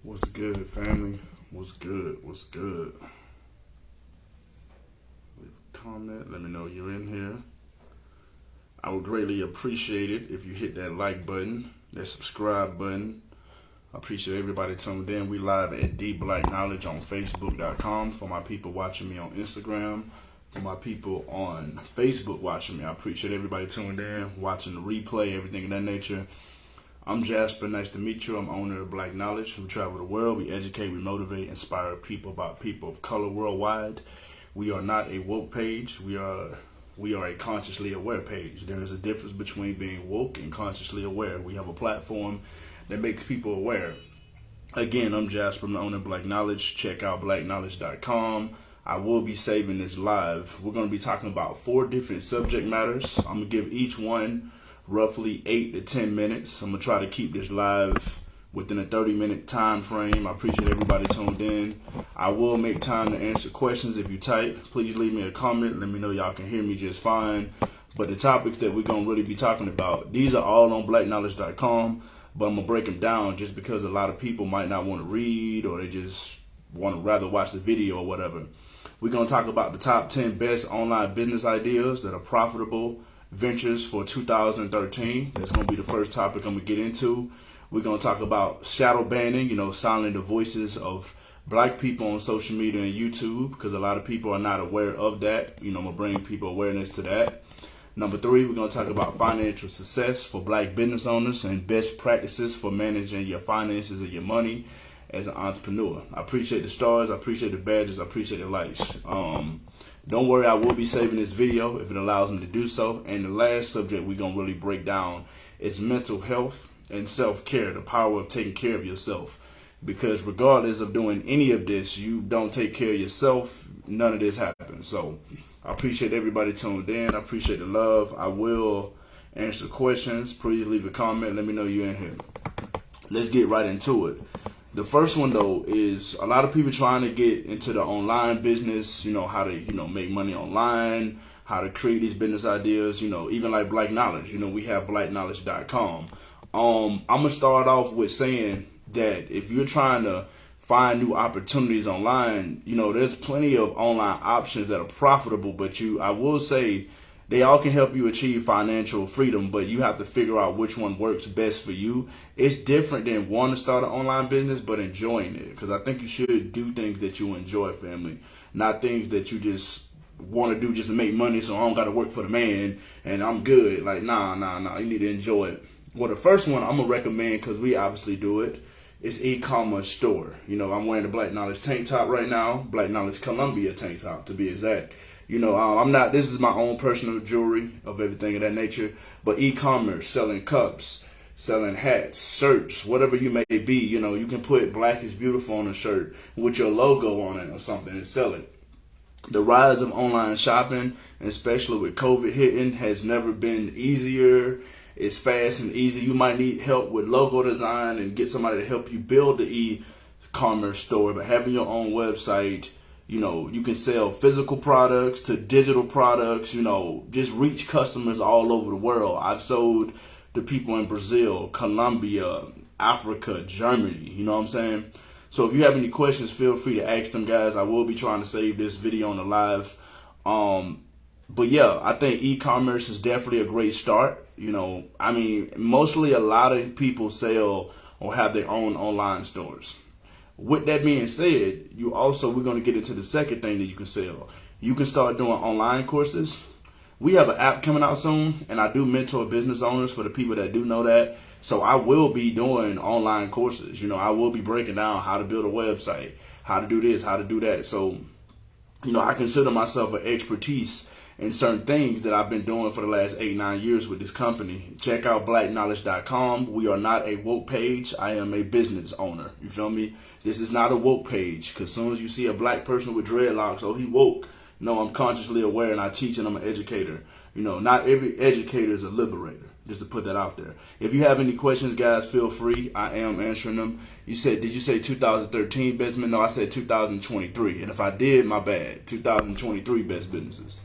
What's good, family? What's good? What's good? Leave a comment. Let me know you're in here. I would greatly appreciate it if you hit that like button, that subscribe button. I appreciate everybody tuned in. We live at D Black Knowledge on Facebook.com. For my people watching me on Instagram, for my people on Facebook watching me, I appreciate everybody tuned in, watching the replay, everything of that nature. I'm Jasper. Nice to meet you. I'm owner of Black Knowledge. We travel the world. We educate, we motivate, inspire people about people of color worldwide. We are not a woke page. We are a consciously aware page. There is a difference between being woke and consciously aware. We have a platform that makes people aware. Again, I'm Jasper. I'm the owner of Black Knowledge. Check out blackknowledge.com. I will be saving this live. We're going to be talking about 4 different subject matters. I'm going to give each one roughly 8 to 10 minutes. I'm going to try to keep this live within a 30-minute time frame. I appreciate everybody tuned in. I will make time to answer questions if you type. Please leave me a comment. Let me know y'all can hear me just fine. But the topics that we're going to really be talking about, these are all on blackknowledge.com, but I'm going to break them down just because a lot of people might not want to read, or they just want to rather watch the video or whatever. We're going to talk about the top 10 best online business ideas that are profitable ventures for 2013. That's going to be the first topic I'm going to get into. We're going to talk about shadow banning, silencing the voices of black people on social media and YouTube, because a lot of people are not aware of that. I'm going to bring people awareness to that. Number 3, we're going to talk about financial success for black business owners and best practices for managing your finances and your money as an entrepreneur. I appreciate the stars. I appreciate the badges. I appreciate the likes. Don't worry, I will be saving this video if it allows me to do so. And the last subject we're going to really break down is mental health and self-care, the power of taking care of yourself. Because regardless of doing any of this, you don't take care of yourself, none of this happens. So I appreciate everybody tuned in. I appreciate the love. I will answer questions. Please leave a comment. Let me know you're in here. Let's get right into it. The first one, though, is a lot of people trying to get into the online business, how to, make money online, how to create these business ideas, even like Black Knowledge. We have blackknowledge.com. I'm going to start off with saying that if you're trying to find new opportunities online, there's plenty of online options that are profitable, but I will say they all can help you achieve financial freedom, but you have to figure out which one works best for you. It's different than wanting to start an online business, but enjoying it. Because I think you should do things that you enjoy, family, not things that you just want to do just to make money, so I don't got to work for the man and I'm good. Like, nah. You need to enjoy it. Well, the first one I'm going to recommend, because we obviously do it, is e-commerce store. I'm wearing the Black Knowledge tank top right now, Black Knowledge Columbia tank top to be exact. This is my own personal jewelry of everything of that nature, but e-commerce, selling cups, selling hats, shirts, whatever you may be, you can put Black is Beautiful on a shirt with your logo on it or something and sell it. The rise of online shopping, especially with COVID hitting, has never been easier. It's fast and easy. You might need help with logo design and get somebody to help you build the e-commerce store, but having your own website, you can sell physical products to digital products, just reach customers all over the world. I've sold to people in Brazil, Colombia, Africa, Germany, you know what I'm saying? So if you have any questions, feel free to ask them, guys. I will be trying to save this video on the live. But yeah, I think e-commerce is definitely a great start. Mostly a lot of people sell or have their own online stores. With that being said, we're going to get into the second thing that you can sell. You can start doing online courses. We have an app coming out soon, and I do mentor business owners for the people that do know that. So I will be doing online courses. I will be breaking down how to build a website, how to do this, how to do that. So, I consider myself an expertise in certain things that I've been doing for the last 8-9 years with this company. Check out blackknowledge.com. We are not a woke page. I am a business owner. You feel me? This is not a woke page, because as soon as you see a black person with dreadlocks, oh, he woke. No, I'm consciously aware, and I teach, and I'm an educator. Not every educator is a liberator, just to put that out there. If you have any questions, guys, feel free. I am answering them. Did you say 2013 best business? No, I said 2023. And if I did, my bad. 2023 best businesses.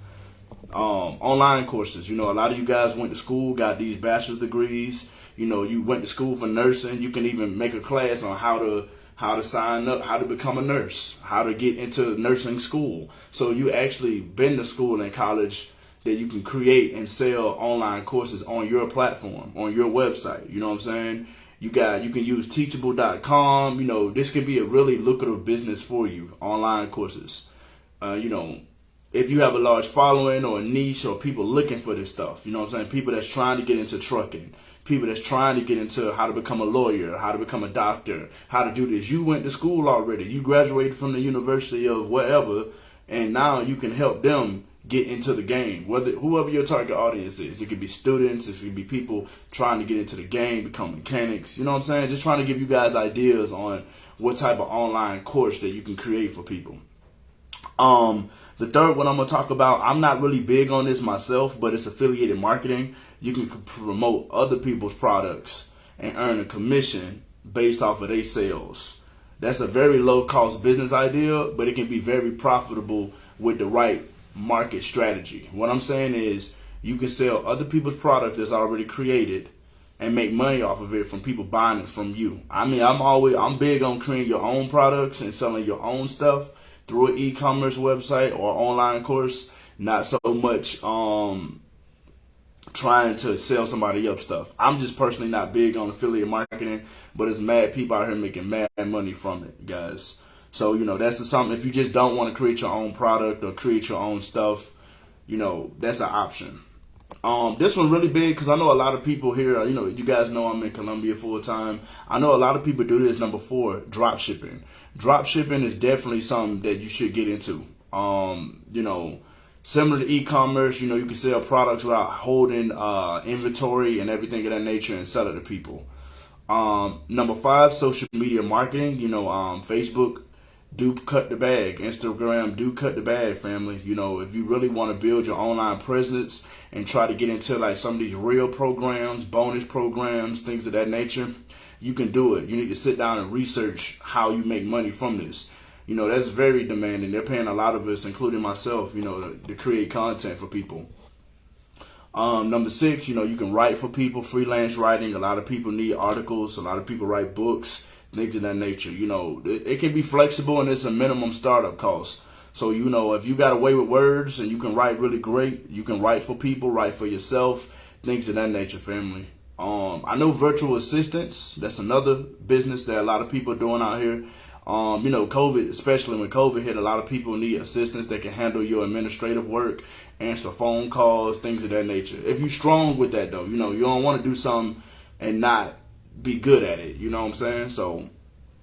Online courses. A lot of you guys went to school, got these bachelor's degrees. You went to school for nursing. You can even make a class on how to how to sign up, how to become a nurse, how to get into nursing school. So you actually been to school and college that you can create and sell online courses on your platform, on your website. You know what I'm saying? You can use teachable.com. You know, this could be a really lucrative business for you, online courses. You know, if you have a large following or a niche or people looking for this stuff, you know what I'm saying? People that's trying to get into trucking, people that's trying to get into how to become a lawyer, how to become a doctor, how to do this. You went to school already. You graduated from the university of wherever, and now you can help them get into the game. Whoever your target audience is, it could be students, it could be people trying to get into the game, become mechanics. You know what I'm saying? Just trying to give you guys ideas on what type of online course that you can create for people. The third one I'm gonna talk about, I'm not really big on this myself, but it's affiliated marketing. You can promote other people's products and earn a commission based off of their sales. That's a very low cost business idea, but it can be very profitable with the right market strategy. What I'm saying is you can sell other people's products that's already created and make money off of it from people buying it from you. I mean, I'm big on creating your own products and selling your own stuff through an e-commerce website or online course, not so much trying to sell somebody else stuff. I'm just personally not big on affiliate marketing, but there's mad people out here making mad money from it, guys. So, you know, that's something, if you just don't want to create your own product or create your own stuff, you know, that's an option. This one really big because I know a lot of people here, you know, you guys know I'm in Colombia full time. I know a lot of people do this. Number 4, drop shipping. Drop shipping is definitely something that you should get into. You know, similar to e-commerce, you know, you can sell products without holding inventory and everything of that nature and sell it to people. Number 5, social media marketing. You know, Facebook do cut the bag. Instagram do cut the bag, family. You know, if you really want to build your online presence and try to get into like some of these real programs, bonus programs, things of that nature, you can do it. You need to sit down and research how you make money from this. You know, that's very demanding. They're paying a lot of us, including myself, you know, to create content for people. Number 6, you know, you can write for people, freelance writing. A lot of people need articles. A lot of people write books, things of that nature. You know, it can be flexible and it's a minimum startup cost. So, you know, if you got a way with words and you can write really great, you can write for people, write for yourself, things of that nature, family. I know virtual assistants, that's another business that a lot of people are doing out here. You know, COVID, especially when COVID hit, a lot of people need assistants that can handle your administrative work, answer phone calls, things of that nature. If you're strong with that, though, you know, you don't want to do something and not be good at it. You know what I'm saying? So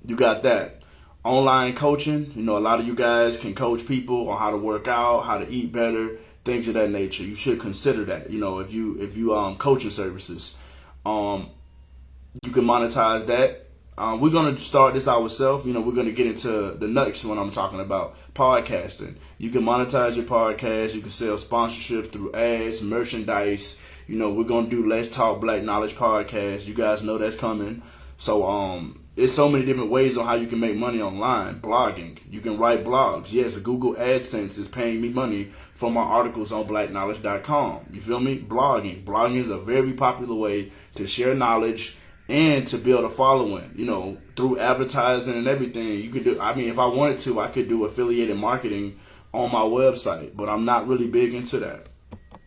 you got that. Online coaching, you know, a lot of you guys can coach people on how to work out, how to eat better, things of that nature. You should consider that, you know, if you coaching services. You can monetize that. We're going to start this ourselves. You know, we're going to get into the next one I'm talking about, podcasting. You can monetize your podcast. You can sell sponsorships through ads, merchandise. You know, we're going to do Let's Talk Black Knowledge podcast. You guys know that's coming. So, there's so many different ways on how you can make money online. Blogging. You can write blogs. Yes, Google AdSense is paying me money for my articles on blackknowledge.com. You feel me? Blogging. Blogging is a very popular way to share knowledge and to build a following, you know, through advertising and everything. You could do, I mean, if I wanted to, I could do affiliated marketing on my website, but I'm not really big into that.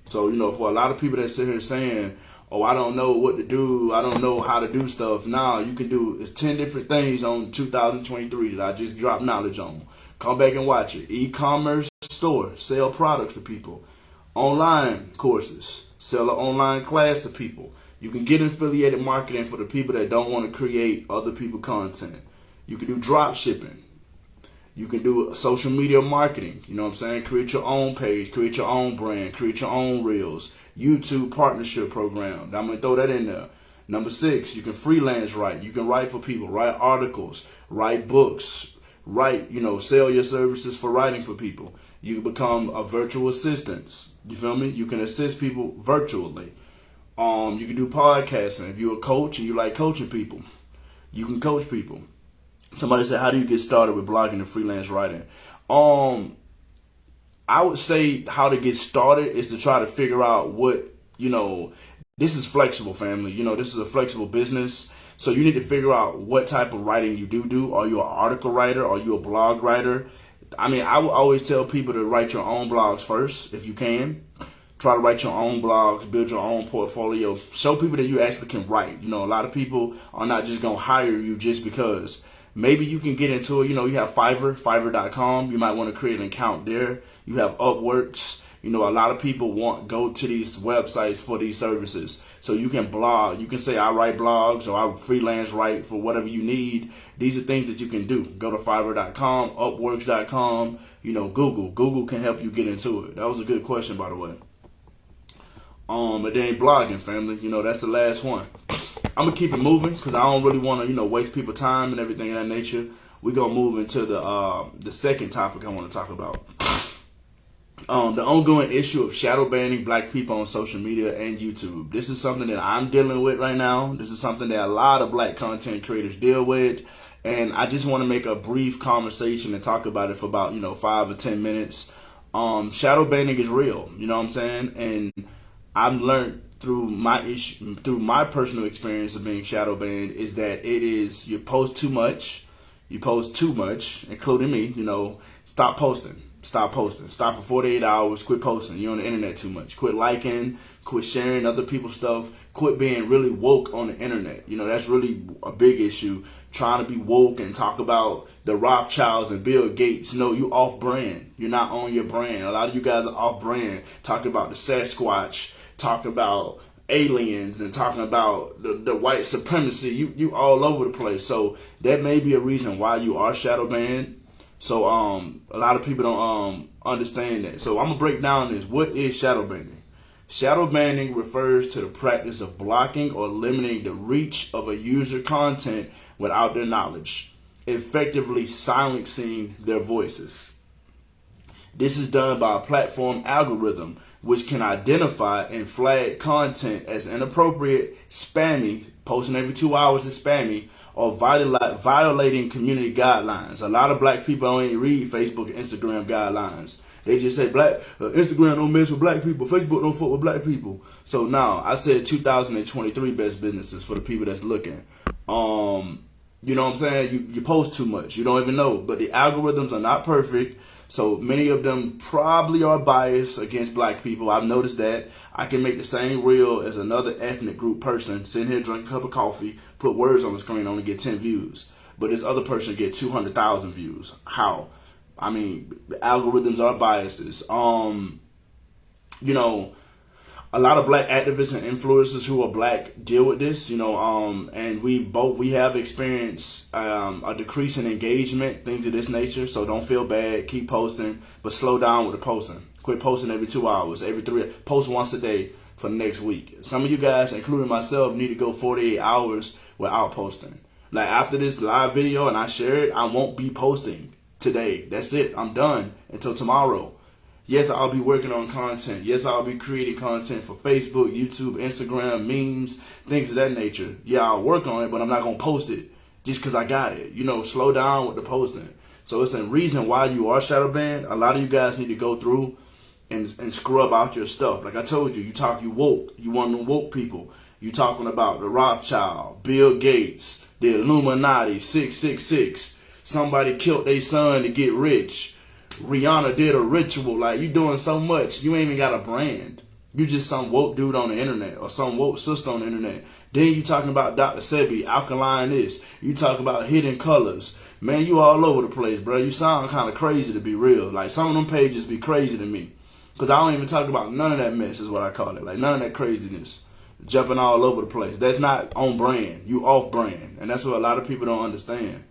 So, you know, for a lot of people that sit here saying, oh, I don't know what to do, I don't know how to do stuff. Now you can do, it's 10 different things on 2023 that I just dropped knowledge on. Come back and watch it. E-commerce store, sell products to people. Online courses, sell an online class to people. You can get affiliated marketing for the people that don't want to create other people's content. You can do drop shipping. You can do social media marketing. You know what I'm saying? Create your own page, create your own brand, create your own reels. YouTube partnership program. I'm going to throw that in there. Number 6, you can freelance write. You can write for people, write articles, write books, write, you know, sell your services for writing for people. You can become a virtual assistant. You feel me? You can assist people virtually. You can do podcasting. If you're a coach and you like coaching people, you can coach people. Somebody said, how do you get started with blogging and freelance writing? I would say how to get started is to try to figure out what, you know, this is flexible, family. You know, this is a flexible business. So you need to figure out what type of writing you do. Are you an article writer? Are you a blog writer? I mean, I would always tell people to write your own blogs first if you can. Try to write your own blogs, build your own portfolio. Show people that you actually can write. You know, a lot of people are not just going to hire you just because. Maybe you can get into it. You know, you have Fiverr.com. You might want to create an account there. You have Upworks. You know, a lot of people go to these websites for these services. So you can blog. You can say, I write blogs, or I freelance write for whatever you need. These are things that you can do. Go to Fiverr.com, Upworks.com, you know, Google. Google can help you get into it. That was a good question, by the way. But then blogging, family, you know, that's the last one. I'm going to keep it moving because I don't really want to, you know, waste people's time and everything of that nature. We're going to move into the second topic I want to talk about. The ongoing issue of shadow banning black people on social media and YouTube. This is something that I'm dealing with right now. This is something that a lot of black content creators deal with. And I just want to make a brief conversation and talk about it for about, you know, 5 or 10 minutes. Shadow banning is real, you know what I'm saying? And I've learned through my personal experience of being shadow banned is that it is, you post too much, including me, you know, stop posting. Stop posting. Stop for 48 hours. Quit posting. You're on the internet too much. Quit liking. Quit sharing other people's stuff. Quit being really woke on the internet. You know, that's really a big issue. Trying to be woke and talk about the Rothschilds and Bill Gates. No, you off brand. You're not on your brand. A lot of you guys are off brand. Talking about the Sasquatch. Talking about aliens and talking about the white supremacy. You all over the place. So that may be a reason why you are shadow banned. So a lot of people don't understand that. So I'm gonna break down this. What is shadow banning? Shadow banning refers to the practice of blocking or limiting the reach of a user content without their knowledge, effectively silencing their voices. This is done by a platform algorithm which can identify and flag content as inappropriate, spammy, posting every 2 hours is spammy, or violating community guidelines. A lot of black people don't even read Facebook and Instagram guidelines. They just say Instagram don't mess with black people, Facebook don't fuck with black people. So now I said 2023 best businesses for the people that's looking. You know what I'm saying? You post too much. You don't even know. But the algorithms are not perfect. So many of them probably are biased against black people. I've noticed that. I can make the same reel as another ethnic group person, sitting here drinking a cup of coffee, put words on the screen, only get 10 views. But this other person get 200,000 views. How? I mean, the algorithms are biases. You know, a lot of black activists and influencers who are black deal with this, you know, and we have experienced a decrease in engagement, things of this nature. So don't feel bad, keep posting, but slow down with the posting. Quit posting every 2 hours, every 3, post once a day for the next week. Some of you guys, including myself, need to go 48 hours without posting. Like after this live video and I share it, I won't be posting today. That's it. I'm done until tomorrow. Yes, I'll be working on content. Yes, I'll be creating content for Facebook, YouTube, Instagram, memes, things of that nature. Yeah, I'll work on it, but I'm not going to post it just because I got it. You know, slow down with the posting. So it's a reason why you are shadow banned. A lot of you guys need to go through and scrub out your stuff. Like I told you, you woke. You one of the woke people. You talking about the Rothschild, Bill Gates, the Illuminati, 666. Somebody killed their son to get rich. Rihanna did a ritual. Like, you doing so much. You ain't even got a brand. You just some woke dude on the internet or some woke sister on the internet. Then you talking about Dr. Sebi, alkaline this. You talk about hidden colors. Man, you all over the place, bro. You sound kind of crazy to be real. Like, some of them pages be crazy to me. Because I don't even talk about none of that mess is what I call it. Like, none of that craziness. Jumping all over the place. That's not on brand. You off brand. And that's what a lot of people don't understand.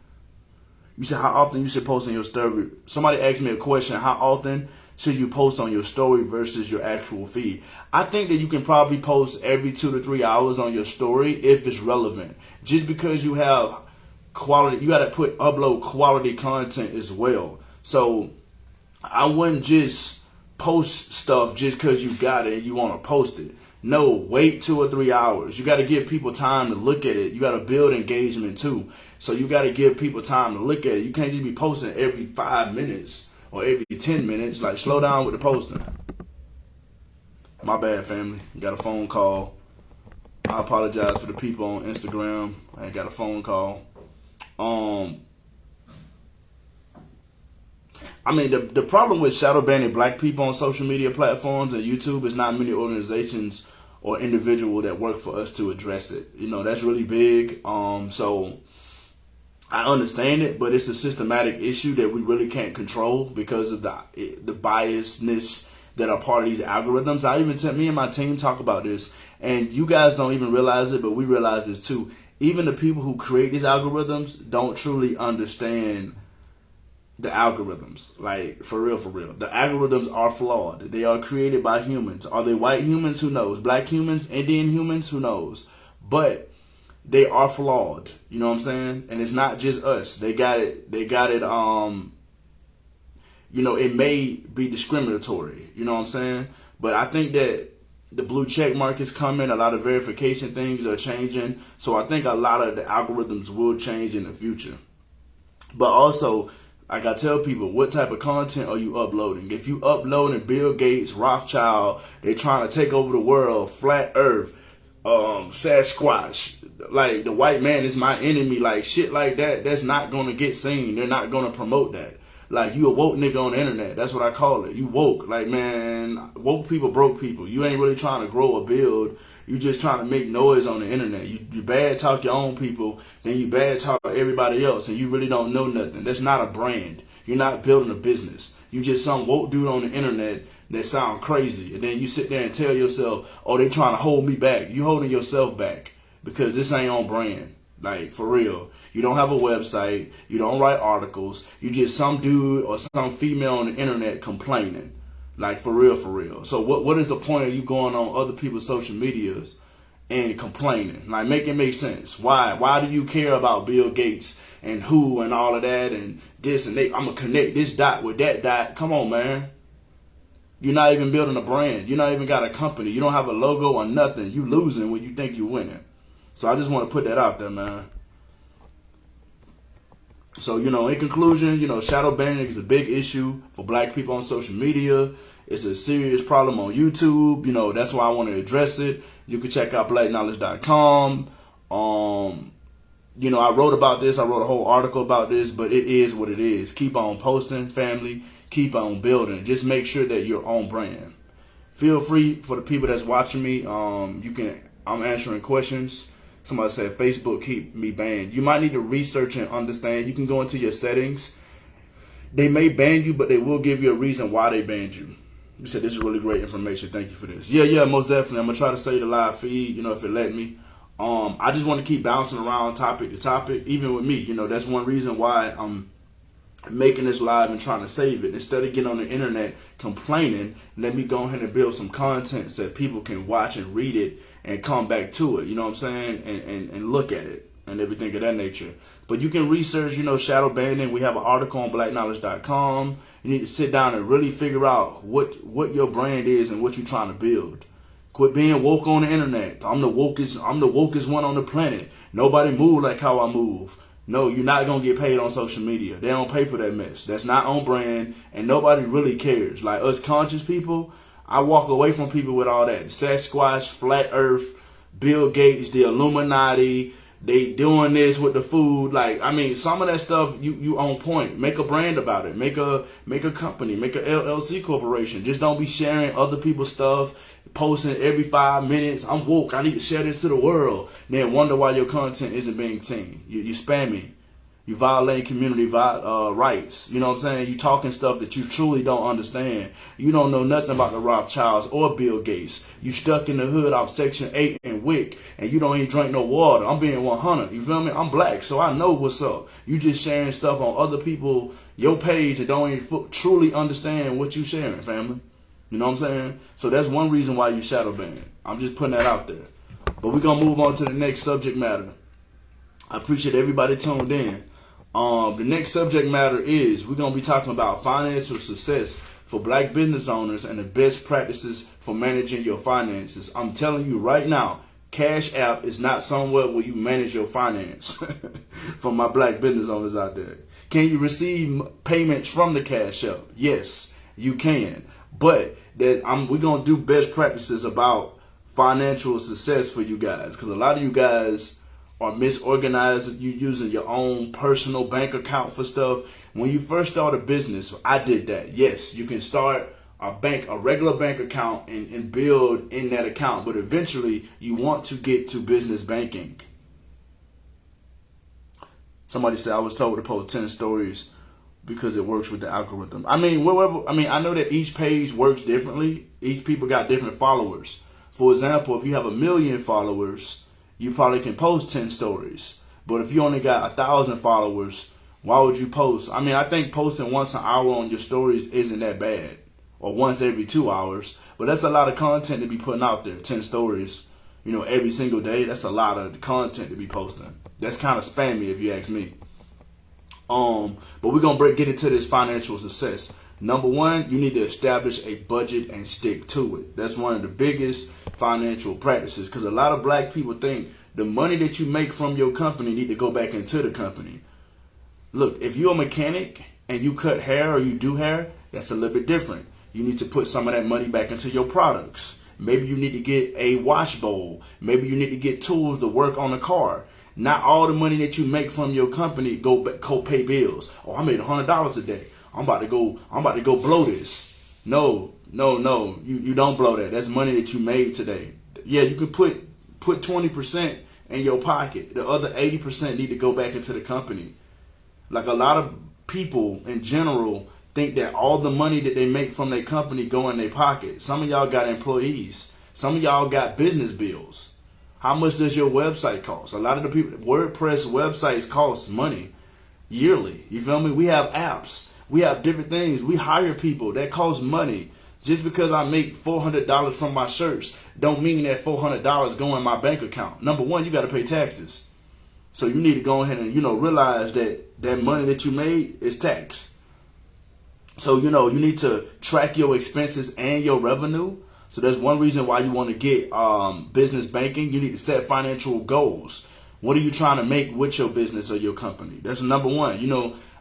You said how often you should post on your story. Somebody asked me a question, how often should you post on your story versus your actual feed? I think that you can probably post every 2 to 3 hours on your story if it's relevant. Just because you have quality, you got to upload quality content as well. So I wouldn't just post stuff just because you got it and you want to post it. No, wait 2 or 3 hours. You got to give people time to look at it. You got to build engagement too. So you got to give people time to look at it. You can't just be posting every 5 minutes or every 10 minutes. Like, slow down with the posting. My bad, family. Got a phone call. I apologize for the people on Instagram. I got a phone call. I mean, the problem with shadow banning black people on social media platforms and YouTube is not many organizations or individual that work for us to address it. You know, that's really big. So I understand it, but it's a systematic issue that we really can't control because of the biasness that are part of these algorithms. Me and my team talk about this, and you guys don't even realize it, but we realize this too. Even the people who create these algorithms don't truly understand the algorithms. Like, for real. The algorithms are flawed. They are created by humans. Are they white humans? Who knows? Black humans? Indian humans? Who knows? But they are flawed. You know what I'm saying? And it's not just us. They got it, you know, it may be discriminatory. You know what I'm saying? But I think that the blue check mark is coming. A lot of verification things are changing. So I think a lot of the algorithms will change in the future. But also, like I tell people, what type of content are you uploading? If you uploading Bill Gates, Rothschild, they're trying to take over the world, flat earth, Sasquatch, like the white man is my enemy, like shit like that, that's not going to get seen. They're not going to promote that. Like, you a woke nigga on the internet. That's what I call it. You woke. Like, man, woke people broke people. You ain't really trying to grow or build. You just trying to make noise on the internet. You bad talk your own people, then you bad talk everybody else, and you really don't know nothing. That's not a brand. You're not building a business. You just some woke dude on the internet that sound crazy. And then you sit there and tell yourself, oh, they trying to hold me back. You holding yourself back because this ain't on brand. Like, for real. You don't have a website. You don't write articles. You just some dude or some female on the internet complaining. Like, for real. So what is the point of you going on other people's social medias and complaining? Like, make it make sense. Why do you care about Bill Gates and who and all of that and this and that? I'm going to connect this dot with that dot. Come on, man. You're not even building a brand. You're not even got a company. You don't have a logo or nothing. You losing when you think you're winning. So I just want to put that out there, man. So, you know, in conclusion, you know, shadow banning is a big issue for black people on social media. It's a serious problem on YouTube. You know, that's why I want to address it. You can check out blackknowledge.com. You know, I wrote about this. I wrote a whole article about this, but it is what it is. Keep on posting, family. Keep on building. Just make sure that you're on brand. Feel free for the people that's watching me. I'm answering questions. Somebody said Facebook keep me banned. You might need to research and understand. You can go into your settings. They may ban you, but they will give you a reason why they banned you. You said this is really great information. Thank you for this. Yeah, most definitely. I'm gonna try to say the live feed, you know, if it let me. I just want to keep bouncing around topic to topic, even with me. You know, that's one reason why I'm making this live and trying to save it. Instead of getting on the internet complaining, let me go ahead and build some content so that people can watch and read it and come back to it, you know what I'm saying, and look at it and everything of that nature. But you can research, you know, shadow banning. We have an article on blackknowledge.com. You need to sit down and really figure out what your brand is and what you're trying to build. Quit being woke on the internet. I'm the wokest one on the planet. Nobody move like how I move. No, you're not going to get paid on social media. They don't pay for that mess. That's not on brand, and nobody really cares. Like us conscious people, I walk away from people with all that. Sasquatch, Flat Earth, Bill Gates, the Illuminati, they doing this with the food. Like, I mean, some of that stuff, you on point. Make a brand about it. Make a company. Make a LLC corporation. Just don't be sharing other people's stuff, posting every 5 minutes. I'm woke. I need to share this to the world. Then wonder why your content isn't being seen. You spamming. You violating community rights. You know what I'm saying? You talking stuff that you truly don't understand. You don't know nothing about the Rothschilds or Bill Gates. You stuck in the hood off Section 8 and WIC, and you don't even drink no water. I'm being 100. You feel me? I'm black, so I know what's up. You just sharing stuff on other people, your page, and don't even truly understand what you sharing, family. You know what I'm saying? So that's one reason why you shadow banned. I'm just putting that out there. But we're going to move on to the next subject matter. I appreciate everybody tuned in. The next subject matter is we're going to be talking about financial success for black business owners and the best practices for managing your finances. I'm telling you right now, Cash App is not somewhere where you manage your finance. For my black business owners out there. Can you receive payments from the Cash App? Yes, you can. But we're going to do best practices about financial success for you guys, because a lot of you guys are misorganized. You using your own personal bank account for stuff. When you first start a business, I did that. Yes, you can start a regular bank account and build in that account, but eventually you want to get to business banking. Somebody said I was told to post 10 stories because it works with the algorithm. I mean, I know that each page works differently. Each people got different followers. For example, if you have 1 million followers, you probably can post 10 stories. But if you only got 1,000 followers, why would you post? I mean, I think posting once an hour on your stories isn't that bad, or once every 2 hours. But that's a lot of content to be putting out there. 10 stories, every single day. That's a lot of content to be posting. That's kind of spammy if you ask me. But we're gonna get into this financial success. Number one, you need to establish a budget and stick to it. That's one of the biggest financial practices, because a lot of black people think the money that you make from your company need to go back into the company. Look, if you're a mechanic and you cut hair or you do hair, that's a little bit different. You need to put some of that money back into your products. Maybe you need to get a wash bowl. Maybe you need to get tools to work on a car. Not all the money that you make from your company go pay bills. Oh, I made $100 a day. I'm about to go blow this. No. You don't blow that. That's money that you made today. Yeah, you can put 20% in your pocket. The other 80% need to go back into the company. Like, a lot of people in general think that all the money that they make from their company go in their pocket. Some of y'all got employees. Some of y'all got business bills. How much does your website cost? A lot of the people, WordPress websites cost money yearly. You feel me? We have apps. We have different things. We hire people. That costs money. Just because I make $400 from my shirts don't mean that $400 go in my bank account. Number one, you got to pay taxes. So you need to go ahead and, realize that that money that you made is taxed. So, you need to track your expenses and your revenue. So that's one reason why you want to get business banking. You need to set financial goals. What are you trying to make with your business or your company? That's number one.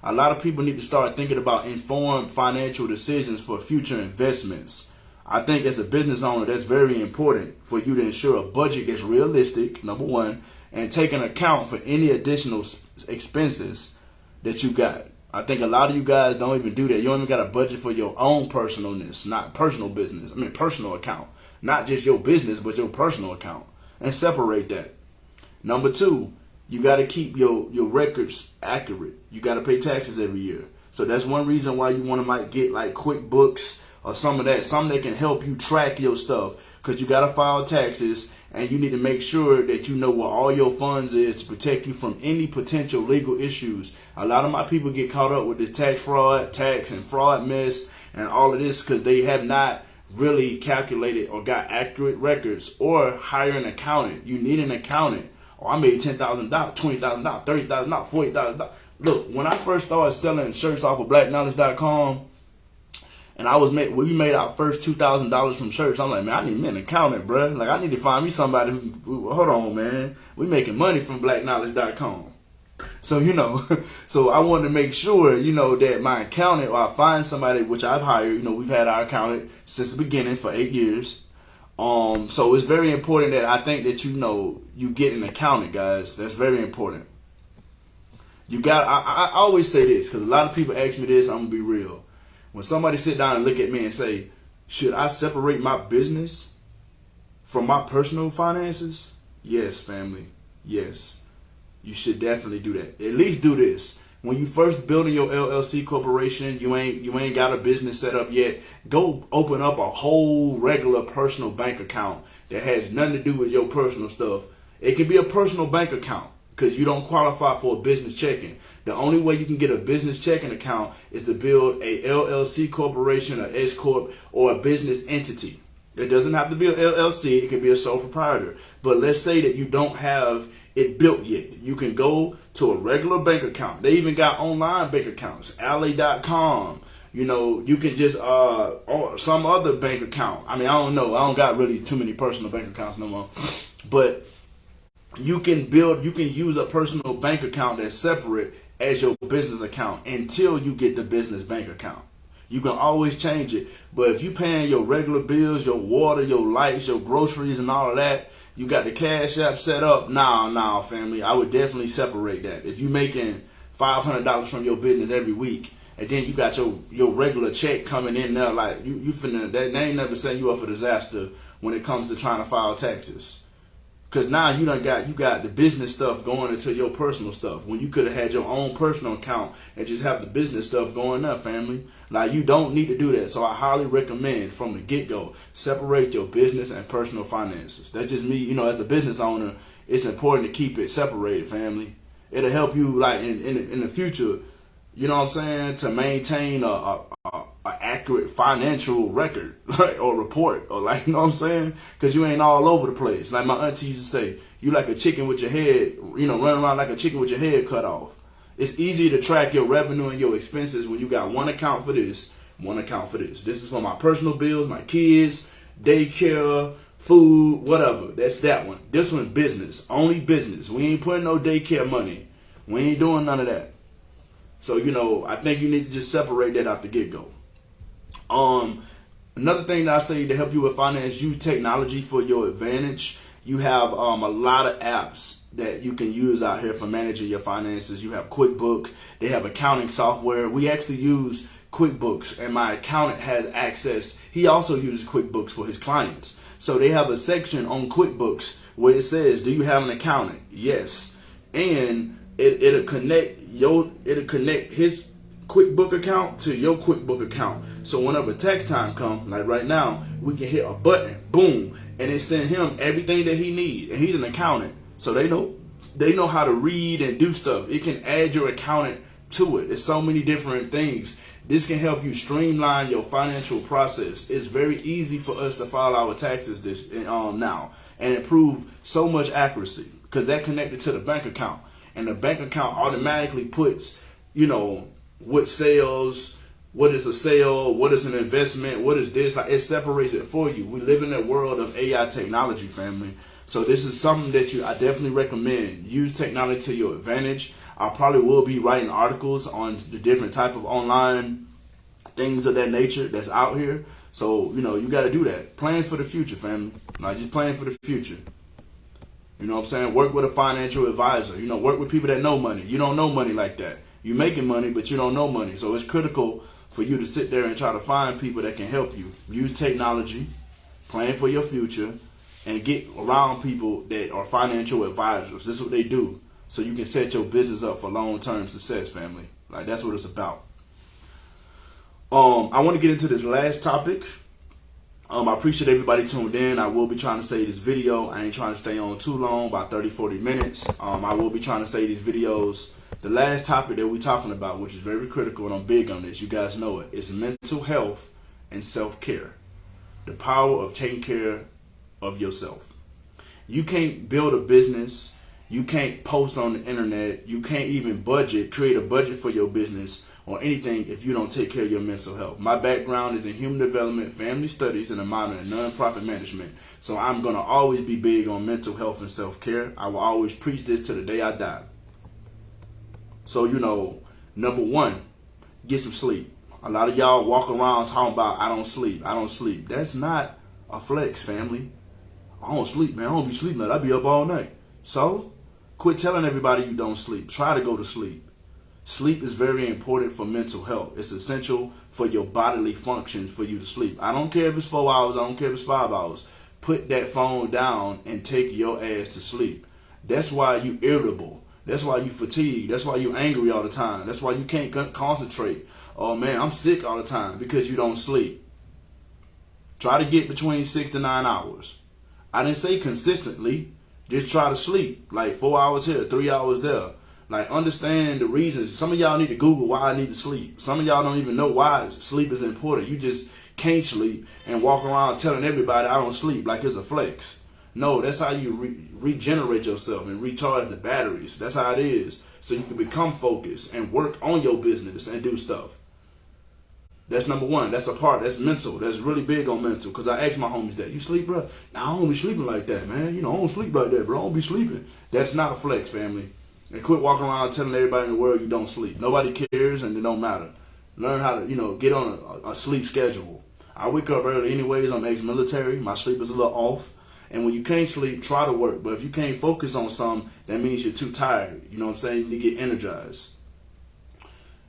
A lot of people need to start thinking about informed financial decisions for future investments. I think as a business owner, that's very important for you to ensure a budget that's realistic, number one, and take an account for any additional expenses that you got. I think a lot of you guys don't even do that. You don't even got a budget for your own personalness, not personal business. Personal account. Not just your business, but your personal account. And separate that. Number two, you got to keep your records accurate. You got to pay taxes every year. So that's one reason why you want to might get like QuickBooks or some of that. Something that can help you track your stuff. Because you got to file taxes. And you need to make sure that you know where all your funds is to protect you from any potential legal issues. A lot of my people get caught up with this tax and fraud mess and all of this because they have not really calculated or got accurate records, or hire an accountant. You need an accountant. Oh, I made $10,000, $20,000, $30,000, $40,000. Look, when I first started selling shirts off of BlackKnowledge.com, and we made our first $2,000 from shirts. I'm like, man, I need me an accountant, bro. Like, I need to find me somebody who hold on, man. We making money from BlackKnowledge.com. So, so I wanted to make sure, that my accountant, or I find somebody, which I've hired, we've had our accountant since the beginning for 8 years. So it's very important that I think that, you get an accountant, guys. That's very important. I always say this, because a lot of people ask me this, I'm going to be real. When somebody sit down and look at me and say, should I separate my business from my personal finances? Yes, family. Yes. You should definitely do that. At least do this. When you first building your LLC corporation, you ain't got a business set up yet, go open up a whole regular personal bank account that has nothing to do with your personal stuff. It can be a personal bank account because you don't qualify for a business checking. The only way you can get a business checking account is to build a LLC corporation, or S Corp, or a business entity. It doesn't have to be an LLC. It could be a sole proprietor. But let's say that you don't have it built yet. You can go to a regular bank account. They even got online bank accounts, Ally.com. You can just, or some other bank account. I don't know. I don't got really too many personal bank accounts no more. But you can use a personal bank account that's separate as your business account until you get the business bank account. You can always change it. But if you paying your regular bills, your water, your lights, your groceries and all of that, you got the Cash App set up, nah, family. I would definitely separate that. If you making $500 from your business every week, and then you got your regular check coming in there, like you finna, that ain't never setting you up for disaster when it comes to trying to file taxes. Cause now you got the business stuff going into your personal stuff when you could have had your own personal account and just have the business stuff going up, family. Like, you don't need to do that. So I highly recommend from the get-go, separate your business and personal finances. That's just me, as a business owner, it's important to keep it separated, family. It'll help you like in the future, you know what I'm saying, to maintain a accurate financial record or report, or like, you know what I'm saying? Because you ain't all over the place. Like my auntie used to say, you like a chicken with your head, running around like a chicken with your head cut off. It's easy to track your revenue and your expenses when you got one account for this, one account for this. This is for my personal bills, my kids, daycare, food, whatever. That's that one. This one, business, only business. We ain't putting no daycare money. We ain't doing none of that. So, I think you need to just separate that out the get-go. Another thing that I say to help you with finance, use technology for your advantage. You have a lot of apps that you can use out here for managing your finances. You have QuickBooks. They have accounting software. We actually use QuickBooks, and my accountant has access. He also uses QuickBooks for his clients. So they have a section on QuickBooks where it says, do you have an accountant? Yes. And it'll connect his QuickBook account to your QuickBook account. So whenever tax time comes, like right now, we can hit a button, boom, and it send him everything that he needs. And he's an accountant, so they know how to read and do stuff. It can add your accountant to it. There's so many different things. This can help you streamline your financial process. It's very easy for us to file our taxes now and improve so much accuracy because they're connected to the bank account. And the bank account automatically puts, what sales, what is a sale, what is an investment, what is this? Like, it separates it for you. We live in a world of AI technology, family. So this is something that I definitely recommend. Use technology to your advantage. I probably will be writing articles on the different type of online things of that nature that's out here. So, you got to do that. Plan for the future, family. Like, just plan for the future. You know what I'm saying? Work with a financial advisor. Work with people that know money. You don't know money like that. You're making money, but you don't know money. So it's critical for you to sit there and try to find people that can help you. Use technology, plan for your future, and get around people that are financial advisors. This is what they do. So you can set your business up for long-term success, family. Like, that's what it's about. I want to get into this last topic. I appreciate everybody tuned in. I will be trying to say this video. I ain't trying to stay on too long, about 30, 40 minutes. I will be trying to say these videos. The last topic that we're talking about, which is very critical, and I'm big on this, you guys know it, is mental health and self-care. The power of taking care of yourself. You can't build a business. You can't post on the internet. You can't even create a budget for your business or anything if you don't take care of your mental health. My background is in human development, family studies, and a minor in nonprofit management. So I'm going to always be big on mental health and self-care. I will always preach this to the day I die. So, number one, get some sleep. A lot of y'all walk around talking about, I don't sleep. That's not a flex, family. I don't sleep, man. I don't be sleeping. I be up all night. So, quit telling everybody you don't sleep. Try to go to sleep. Sleep is very important for mental health. It's essential for your bodily functions for you to sleep. I don't care if it's 4 hours. I don't care if it's 5 hours. Put that phone down and take your ass to sleep. That's why you irritable. That's why you fatigued. That's why you angry all the time. That's why you can't concentrate. Oh man, I'm sick all the time because you don't sleep. Try to get between 6 to 9 hours. I didn't say consistently. Just try to sleep. Like 4 hours here, 3 hours there. Like, understand the reasons. Some of y'all need to Google why I need to sleep. Some of y'all don't even know why sleep is important. You just can't sleep and walk around telling everybody I don't sleep like it's a flex. No, that's how you regenerate yourself and recharge the batteries. That's how it is. So you can become focused and work on your business and do stuff. That's number one. That's a part. That's mental. That's really big on mental. Because I asked my homies that. You sleep, bro? Nah, I don't be sleeping like that, man. I don't sleep like that, bro. I don't be sleeping. That's not a flex, family. And quit walking around telling everybody in the world you don't sleep. Nobody cares and it don't matter. Learn how to, get on a sleep schedule. I wake up early anyways. I'm ex-military. My sleep is a little off. And when you can't sleep, try to work. But if you can't focus on something, that means you're too tired. You know what I'm saying? You need to get energized.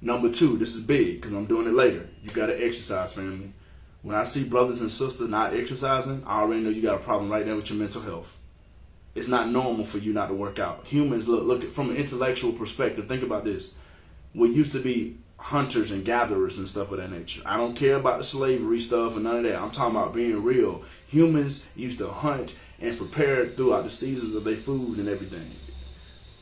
Number 2, this is big because I'm doing it later. You got to exercise, family. When I see brothers and sisters not exercising, I already know you got a problem right there with your mental health. It's not normal for you not to work out. Humans, look at from an intellectual perspective. Think about this. We used to be hunters and gatherers and stuff of that nature. I don't care about the slavery stuff and none of that. I'm talking about being real. Humans used to hunt and prepare throughout the seasons of their food and everything.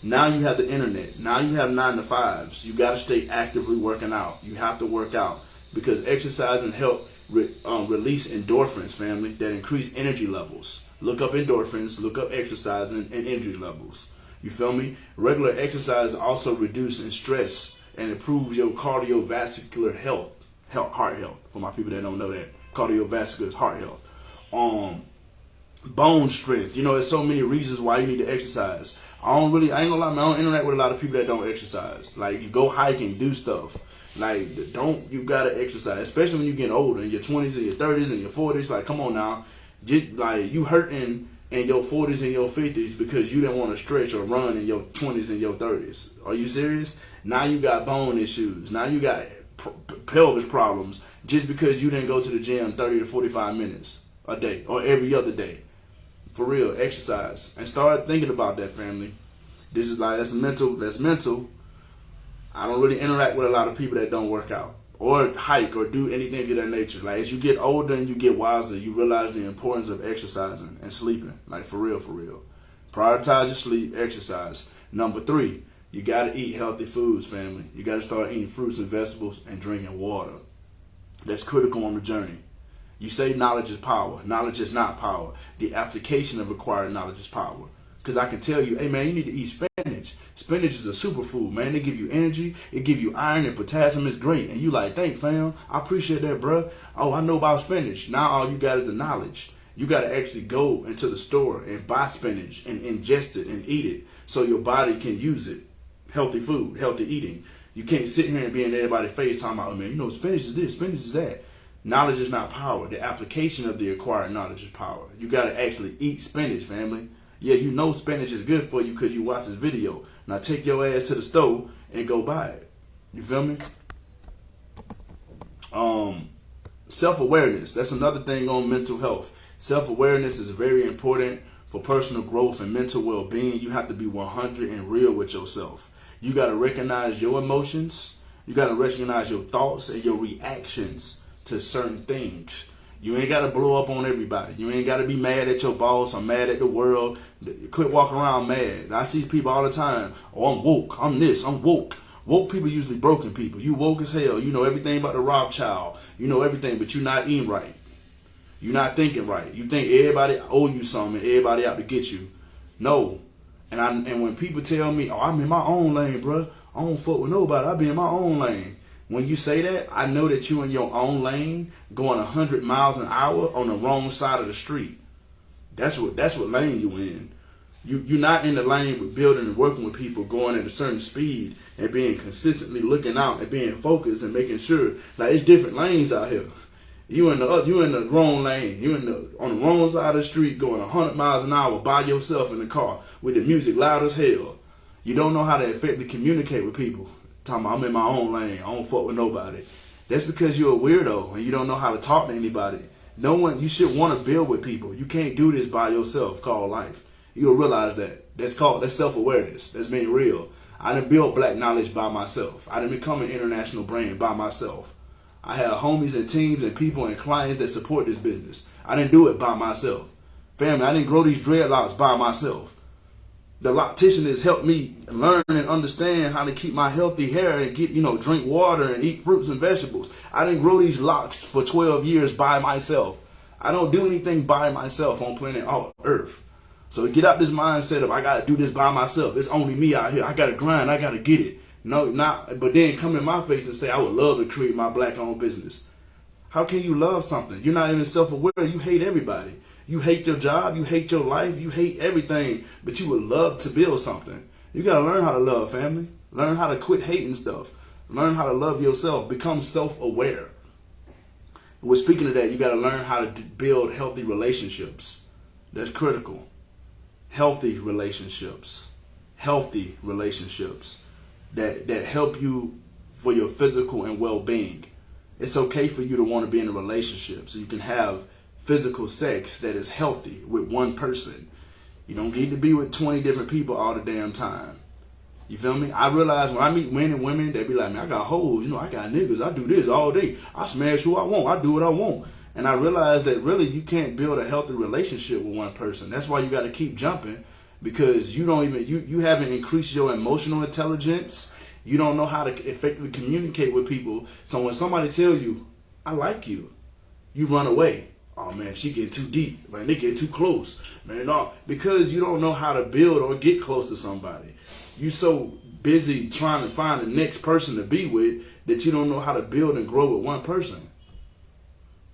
Now you have the internet. Now you have 9 to 5s. You got to stay actively working out. You have to work out because exercising help release endorphins, family, that increase energy levels. Look up endorphins, look up exercising and energy levels. You feel me? Regular exercise also reduces stress and improves your cardiovascular health, heart health. For my people that don't know that, cardiovascular is heart health. Bone strength. There's so many reasons why you need to exercise. I ain't gonna lie, man, I don't interact with a lot of people that don't exercise. Like, you go hiking, do stuff. Like, you gotta exercise, especially when you get older, in your 20s and your 30s and your 40s. Like, come on now. Just like you hurting in your 40s and your 50s because you didn't want to stretch or run in your 20s and your 30s. Are you serious? Now you got bone issues. Now you got pelvis problems just because you didn't go to the gym 30 to 45 minutes a day or every other day. For real, exercise and start thinking about that, family. This is like that's mental. I don't really interact with a lot of people that don't work out or hike or do anything of that nature. Like, as you get older and you get wiser, you realize the importance of exercising and sleeping. Like, for real. Prioritize your sleep, exercise. Number 3, you got to eat healthy foods, family. You got to start eating fruits and vegetables and drinking water. That's critical on the journey. You say knowledge is power. Knowledge is not power. The application of acquired knowledge is power. Because I can tell you, hey man, you need to eat spinach. Spinach is a superfood, man. It give you energy. It give you iron and potassium. It's great. And you like, thanks, fam. I appreciate that, bro. Oh, I know about spinach. Now all you got is the knowledge. You got to actually go into the store and buy spinach and ingest it and eat it so your body can use it. Healthy food, healthy eating. You can't sit here and be in everybody's face talking about, oh man, spinach is this, spinach is that. Knowledge is not power. The application of the acquired knowledge is power. You got to actually eat spinach, family. Yeah, spinach is good for you because you watch this video. Now take your ass to the store and go buy it. You feel me? Self-awareness. That's another thing on mental health. Self-awareness is very important for personal growth and mental well-being. You have to be 100 and real with yourself. You got to recognize your emotions. You got to recognize your thoughts and your reactions to certain things. You ain't got to blow up on everybody. You ain't got to be mad at your boss or mad at the world. Quit walking around mad. I see people all the time. Oh, I'm woke. I'm this. I'm woke. Woke people usually broken people. You woke as hell. You know everything about the Rothschild. You know everything, but you're not eating right. You're not thinking right. You think everybody owe you something and everybody out to get you. No. And when people tell me, oh, I'm in my own lane, bro. I don't fuck with nobody. I be in my own lane. When you say that, I know that you in your own lane going 100 miles an hour on the wrong side of the street. That's what lane you in. You're not in the lane with building and working with people going at a certain speed and being consistently looking out and being focused and making sure. Like, it's different lanes out here. You in the wrong lane. You on the wrong side of the street going 100 miles an hour by yourself in the car with the music loud as hell. You don't know how to effectively communicate with people. Talking about, I'm in my own lane. I don't fuck with nobody. That's because you're a weirdo and you don't know how to talk to anybody. You should want to build with people. You can't do this by yourself called life. You'll realize that. That's self-awareness. That's being real. I didn't build black knowledge by myself. I didn't become an international brand by myself. I have homies and teams and people and clients that support this business. I didn't do it by myself. Family, I didn't grow these dreadlocks by myself. The loctician has helped me learn and understand how to keep my healthy hair and drink water and eat fruits and vegetables. I didn't grow these locks for 12 years by myself. I don't do anything by myself on planet Earth. So get out this mindset of I got to do this by myself. It's only me out here. I got to grind. I got to get it. No, not. But then come in my face and say I would love to create my black-owned business. How can you love something? You're not even self-aware. You hate everybody. You hate your job, you hate your life, you hate everything, but you would love to build something. You got to learn how to love, family. Learn how to quit hating stuff. Learn how to love yourself. Become self-aware. Well, speaking of that, you got to learn how to build healthy relationships. That's critical. Healthy relationships. Healthy relationships that help you for your physical and well-being. It's okay for you to want to be in a relationship so you can have physical sex that is healthy with one person. You don't need to be with 20 different people all the damn time. You feel me? I realize when I meet men and women, they be like, man, I got hoes, I got niggas, I do this all day. I smash who I want, I do what I want. And I realize that really you can't build a healthy relationship with one person. That's why you got to keep jumping, because you haven't increased your emotional intelligence. You don't know how to effectively communicate with people. So when somebody tell you, I like you, you run away. Oh man, she get too deep. Man, they get too close. Man, no, because you don't know how to build or get close to somebody. You so busy trying to find the next person to be with that you don't know how to build and grow with one person.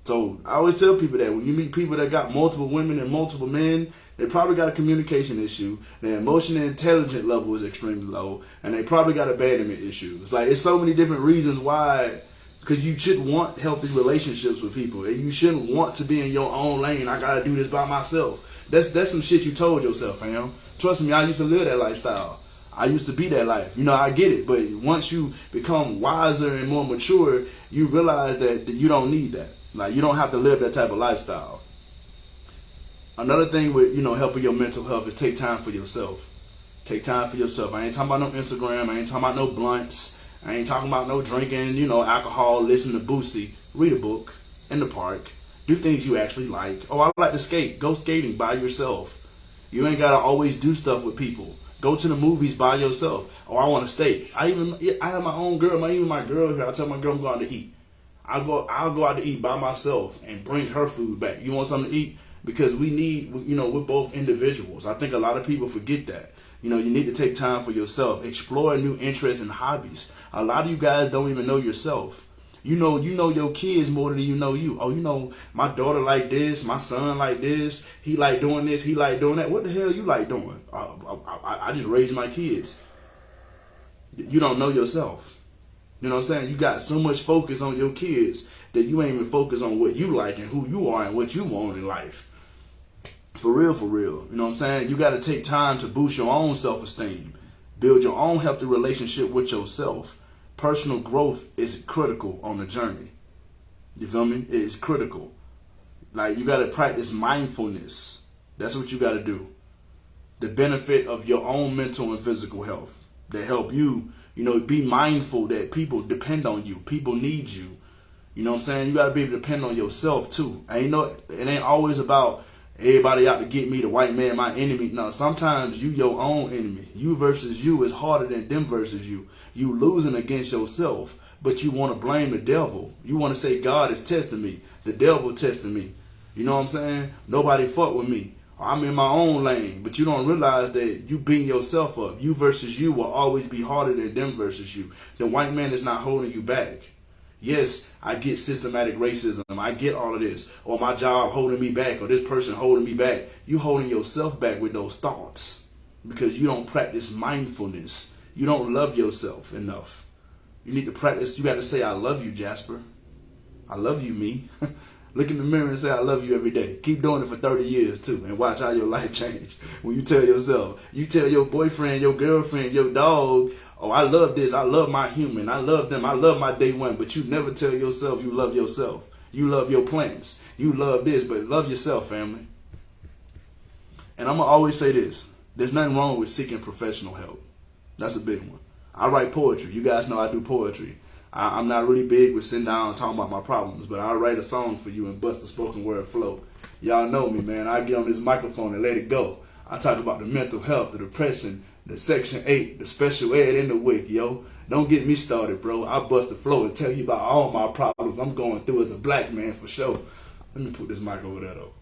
So I always tell people that when you meet people that got multiple women and multiple men, they probably got a communication issue. Their emotional intelligence level is extremely low, and they probably got abandonment issues. Like, it's so many different reasons why. Because you should want healthy relationships with people, and you shouldn't want to be in your own lane. I gotta do this by myself. That's some shit you told yourself, fam. Trust me, I used to live that lifestyle. I used to be that life. I get it. But once you become wiser and more mature, you realize that you don't need that. Like, you don't have to live that type of lifestyle. Another thing with, helping your mental health is take time for yourself. Take time for yourself. I ain't talking about no Instagram. I ain't talking about no blunts. I ain't talking about no drinking, alcohol, listen to Boosie. Read a book in the park. Do things you actually like. Oh, I like to skate. Go skating by yourself. You ain't got to always do stuff with people. Go to the movies by yourself. Oh, I want a steak. I have my own girl. Even my girl here, I tell my girl I'm going to eat. I'll go out to eat by myself and bring her food back. You want something to eat? Because we need, we're both individuals. I think a lot of people forget that. You need to take time for yourself. Explore new interests and hobbies. A lot of you guys don't even know yourself. You know your kids more than you know you. Oh, my daughter like this, my son like this. He like doing this, he like doing that. What the hell you like doing? I just raised my kids. You don't know yourself. You know what I'm saying? You got so much focus on your kids that you ain't even focused on what you like and who you are and what you want in life. For real. You know what I'm saying? You got to take time to boost your own self-esteem. Build your own healthy relationship with yourself. Personal growth is critical on the journey. You feel me? It is critical. Like, you got to practice mindfulness. That's what you got to do. The benefit of your own mental and physical health. That help you, be mindful that people depend on you. People need you. You know what I'm saying? You got to be able to depend on yourself too. And it ain't always about everybody out to get me, the white man, my enemy. No, sometimes you your own enemy. You versus you is harder than them versus you. You losing against yourself, but you want to blame the devil. You want to say God is testing me. The devil testing me. You know what I'm saying? Nobody fuck with me. I'm in my own lane. But you don't realize that you beating yourself up. You versus you will always be harder than them versus you. The white man is not holding you back. Yes, I get systematic racism. I get all of this. Or my job holding me back. Or this person holding me back. You holding yourself back with those thoughts. Because you don't practice mindfulness. You don't love yourself enough. You need to practice. You got to say, I love you, Jasper. I love you, me. Look in the mirror and say, I love you every day. Keep doing it for 30 years, too. And watch how your life change. When you tell yourself, you tell your boyfriend, your girlfriend, your dog, oh, I love this. I love my human. I love them. I love my day one. But you never tell yourself you love yourself. You love your plants. You love this, but love yourself, family. And I'm going to always say this. There's nothing wrong with seeking professional help. That's a big one. I write poetry. You guys know I do poetry. I'm not really big with sitting down and talking about my problems, but I'll write a song for you and bust a spoken word flow. Y'all know me, man. I get on this microphone and let it go. I talk about the mental health, the depression, the Section 8, the special ed, and the WIC, yo. Don't get me started, bro. I bust the flow and tell you about all my problems I'm going through as a black man for sure. Let me put this mic over there, though.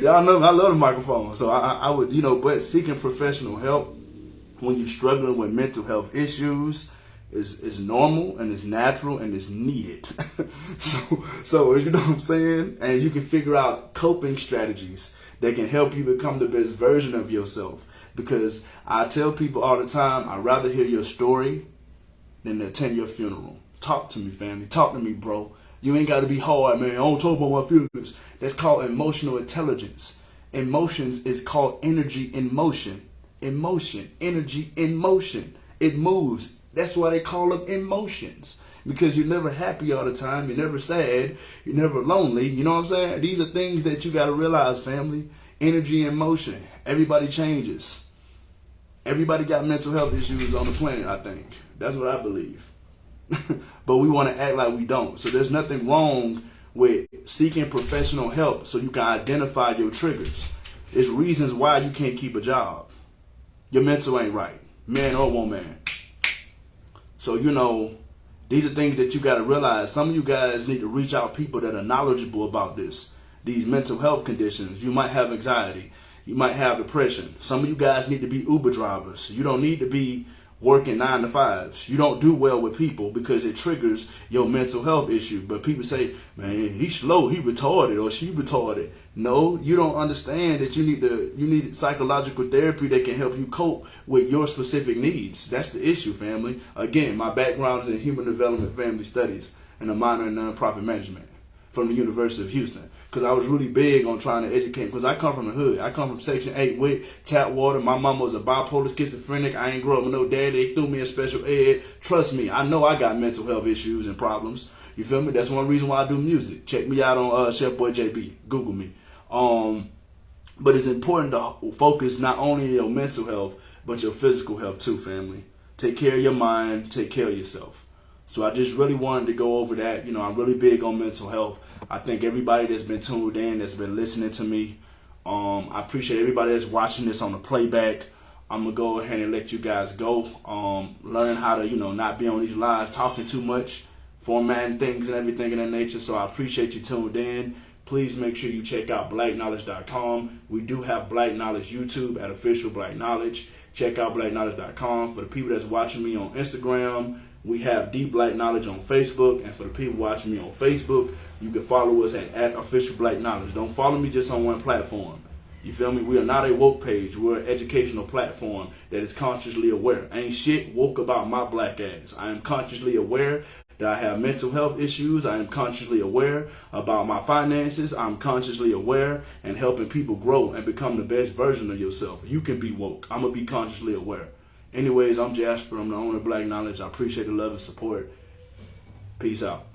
Y'all know I love the microphone. So I would, but seeking professional help when you're struggling with mental health issues is normal and is natural and is needed. so you know what I'm saying? And you can figure out coping strategies that can help you become the best version of yourself. Because I tell people all the time, I'd rather hear your story than to attend your funeral. Talk to me, family. Talk to me, bro. You ain't got to be hard, man. I don't talk about my feelings. That's called emotional intelligence. Emotions is called energy in motion. Emotion, energy in motion. It moves. That's why they call them emotions. Because you're never happy all the time. You're never sad. You're never lonely. You know what I'm saying? These are things that you got to realize, family. Energy in motion. Everybody changes. Everybody got mental health issues on the planet, I think. That's what I believe. But we want to act like we don't. So there's nothing wrong with seeking professional help so you can identify your triggers. There's reasons why you can't keep a job. Your mental ain't right, man or woman. So, these are things that you got to realize. Some of you guys need to reach out people that are knowledgeable about this. These mental health conditions. You might have anxiety. You might have depression. Some of you guys need to be Uber drivers. You don't need to be working 9 to 5s. You don't do well with people because it triggers your mental health issue. But people say, man, he's slow, he retarded, or she retarded. No, you don't understand that you need psychological therapy that can help you cope with your specific needs. That's the issue, family. Again, my background is in human development, family studies, and a minor in nonprofit management from the University of Houston. Because I was really big on trying to educate. Because I come from the hood. I come from Section 8 with tap water. My mama was a bipolar schizophrenic. I ain't grew up with no daddy. They threw me in special ed. Trust me, I know I got mental health issues and problems. You feel me? That's one reason why I do music. Check me out on Chef Boy JB. Google me. But it's important to focus not only on your mental health, but your physical health too, family. Take care of your mind. Take care of yourself. So I just really wanted to go over that. I'm really big on mental health. I thank everybody that's been tuned in, that's been listening to me. I appreciate everybody that's watching this on the playback. I'm going to go ahead and let you guys go. Learn how to, not be on these lives talking too much, formatting things and everything of that nature. So I appreciate you tuned in. Please make sure you check out blackknowledge.com. We do have Black Knowledge YouTube at Official Black Knowledge. Check out blackknowledge.com. For the people that's watching me on Instagram, we have Deep Black Knowledge on Facebook. And for the people watching me on Facebook, you can follow us at Official Black Knowledge. Don't follow me just on one platform. You feel me? We are not a woke page. We're an educational platform that is consciously aware. Ain't shit woke about my black ass. I am consciously aware that I have mental health issues. I am consciously aware about my finances. I'm consciously aware and helping people grow and become the best version of yourself. You can be woke. I'm going to be consciously aware. Anyways, I'm Jasper. I'm the owner of Black Knowledge. I appreciate the love and support. Peace out.